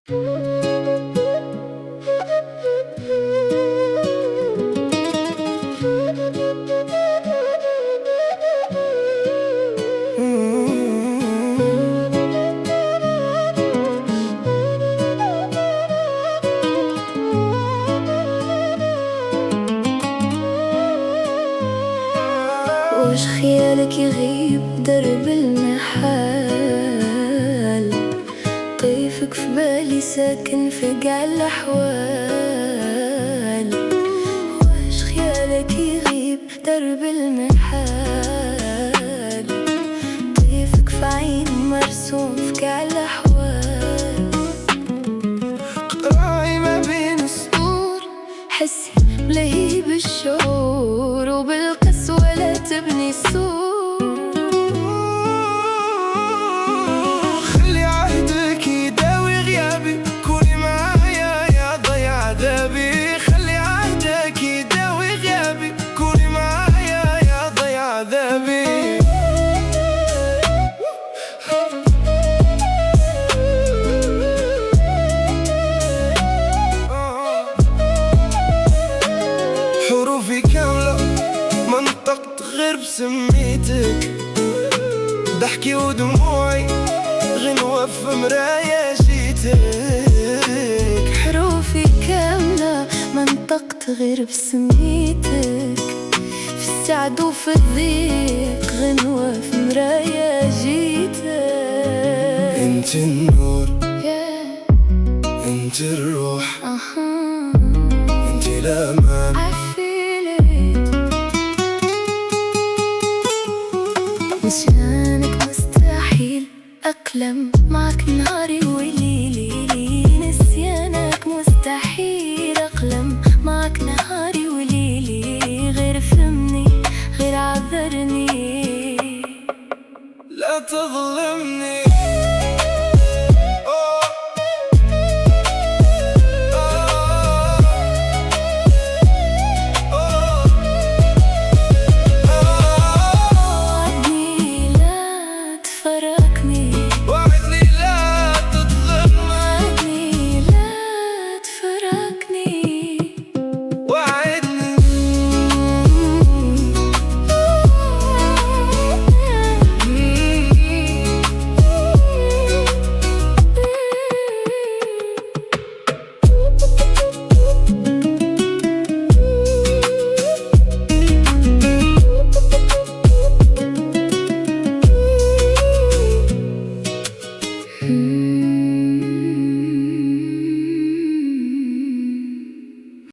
وش خيالك يغيب درب المحال، طيفك في بالي ساكن في قاع الأحوال. وش خيالك يغيب درب المحال، طيفك في عين مرسوم في قاع الأحوال. قراي ما بين السطور، حسي ملهي بالشعور، وبالقسوة لا تبني سور. خلي عهدك يداوي غيابي، كوني معايا يا ضيع عذابي. خلي عهدك يداوي غيابي، كوني معايا يا ضيع عذابي. حروفي كاملة ما نطقت غير بسميتك، ضحكي ودموعي غنوة في مرايا جيتك. حروفي كاملة ما نطقت غير بسميتك، في السعد وفي الضيق غنوة في مرايا جيتك. انت النور، yeah. انت الروح، uh-huh. انت الأمان. I feel it. نسيانك مستحيل أقلم معك نهاري وليلي. نسيانك مستحيل أقلم معك نهاري وليلي. غير فهمني غير عذرني، لا تظلمني.